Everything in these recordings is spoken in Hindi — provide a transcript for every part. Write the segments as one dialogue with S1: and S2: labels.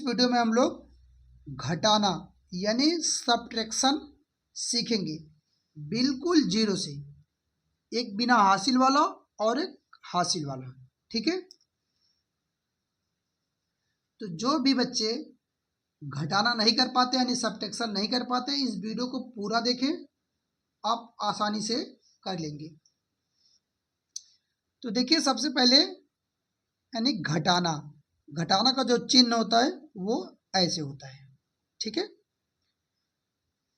S1: इस वीडियो में हम लोग घटाना यानी सब्ट्रैक्शन सीखेंगे, बिल्कुल जीरो से, एक बिना हासिल वाला और एक हासिल वाला। ठीक है, तो जो भी बच्चे घटाना नहीं कर पाते यानी सब्ट्रैक्शन नहीं कर पाते, इस वीडियो को पूरा देखें, आप आसानी से कर लेंगे। तो देखिए, सबसे पहले यानी घटाना, घटाना का जो चिन्ह होता है वो ऐसे होता है। ठीक है,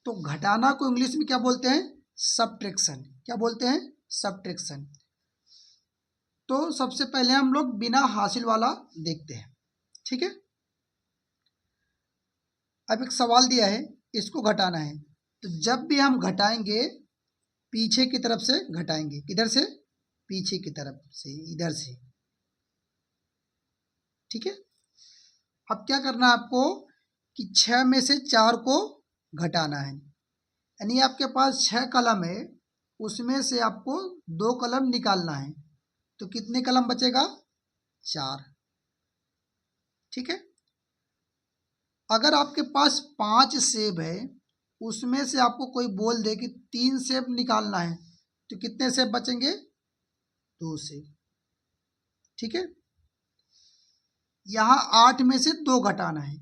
S1: तो घटाना को इंग्लिश में क्या बोलते हैं? सब्ट्रैक्शन। क्या बोलते हैं? सब्ट्रैक्शन। तो सबसे पहले हम लोग बिना हासिल वाला देखते हैं। ठीक है, अब एक सवाल दिया है, इसको घटाना है, तो जब भी हम घटाएंगे पीछे की तरफ से घटाएंगे। किधर से? पीछे की तरफ से, इधर से। ठीक है, अब क्या करना है आपको कि 6 में से 4 को घटाना है, यानी आपके पास 6 कलम है, उसमें से आपको 2 कलम निकालना है, तो कितने कलम बचेगा? 4। ठीक है, अगर आपके पास 5 सेब है, उसमें से आपको कोई बोल दे कि 3 सेब निकालना है, तो कितने सेब बचेंगे? 2 सेब। ठीक है, यहाँ 8 में से 2 घटाना है।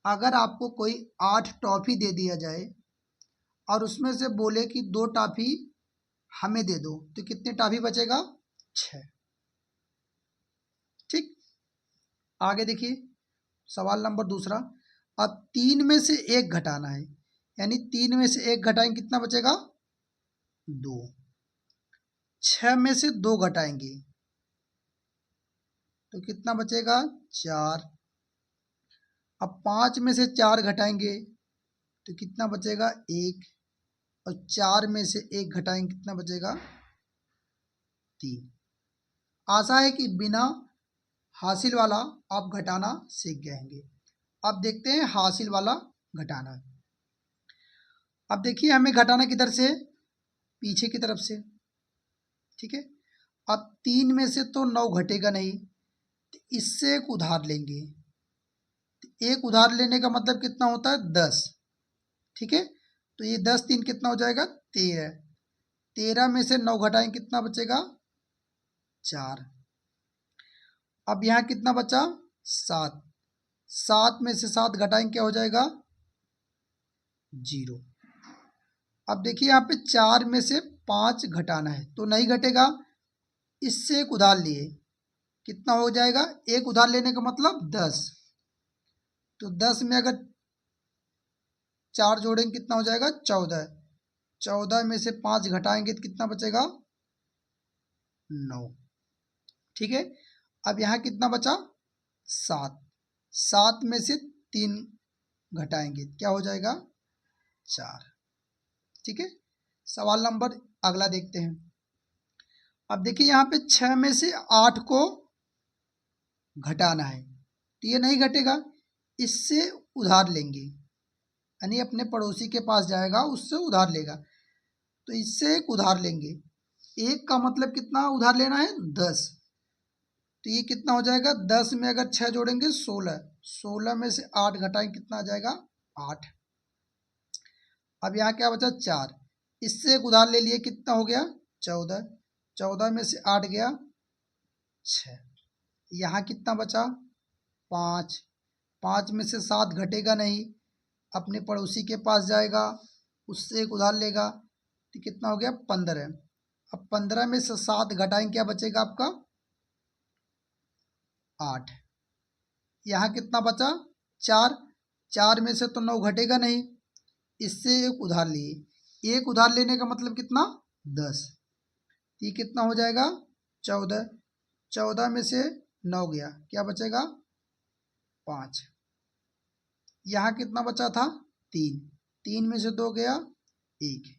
S1: अगर आपको कोई 8 टॉफी दे दिया जाए और उसमें से बोले कि 2 टॉफी हमें दे दो, तो कितने टॉफी बचेगा? 6। ठीक, आगे देखिए सवाल नंबर दूसरा। अब 3 में से 1 घटाना है, यानी 3 में से 1 घटाएंगे, कितना बचेगा? 2। 6 में से 2 घटाएंगे तो कितना बचेगा? 4। अब 5 में से 4 घटाएंगे तो कितना बचेगा? 1। और 4 में से 1 घटाएंगे, कितना बचेगा? 3। आशा है कि बिना हासिल वाला आप घटाना सीख जाएंगे। अब देखते हैं हासिल वाला घटाना। अब देखिए, हमें घटाना किधर से? पीछे की तरफ से। ठीक है, अब 3 में से तो 9 घटेगा नहीं, तो इससे एक उधार लेंगे। एक उधार लेने का मतलब कितना होता है? 10। ठीक है, तो ये 10 3 कितना हो जाएगा? 13। 13 में से 9 घटाएं, कितना बचेगा? 4। अब यहाँ कितना बचा? 7। 7 में से 7 घटाएं, क्या हो जाएगा? 0। अब देखिए, यहाँ पे 4 में से 5 घटाना है, तो नहीं घटेगा, इससे एक उधार लिए, कितना हो जाएगा? एक उधार लेने का मतलब 10। तो 10 में अगर 4 जोड़ेंगे, कितना हो जाएगा? 14। 14 में से 5 घटाएंगे तो कितना बचेगा? 9। ठीक है, अब यहाँ कितना बचा? 7। 7 में से 3 घटाएंगे, क्या हो जाएगा? 4। ठीक है, सवाल नंबर अगला देखते हैं। अब देखिए, यहाँ पे 6 में से 8 को घटाना है, तो ये नहीं घटेगा, इससे उधार लेंगे, यानी अपने पड़ोसी के पास जाएगा, उससे उधार लेगा, तो इससे एक उधार लेंगे। एक का मतलब कितना उधार लेना है? 10। तो ये कितना हो जाएगा? 10 में अगर 6 जोड़ेंगे 16। 16 में से 8 घटाएंगे, कितना आ जाएगा? 8। अब यहाँ क्या बचा? 4। इससे एक उधार ले लिए, कितना हो गया? 14। 14 में से 8 गया 6। यहाँ कितना बचा? 5। 5 में से 7 घटेगा नहीं, अपने पड़ोसी के पास जाएगा, उससे एक उधार लेगा, तो कितना हो गया? 15। अब 15 में से 7 घटाएंगे, क्या बचेगा आपका? 8। यहाँ कितना बचा? 4। 4 में से तो 9 घटेगा नहीं, इससे एक उधार लिए, एक उधार लेने का मतलब कितना? 10। ये कितना हो जाएगा? 14। 14 में से 9 गया, क्या बचेगा? 5। यहाँ कितना बचा था? 3। 3 में से 2 गया 1,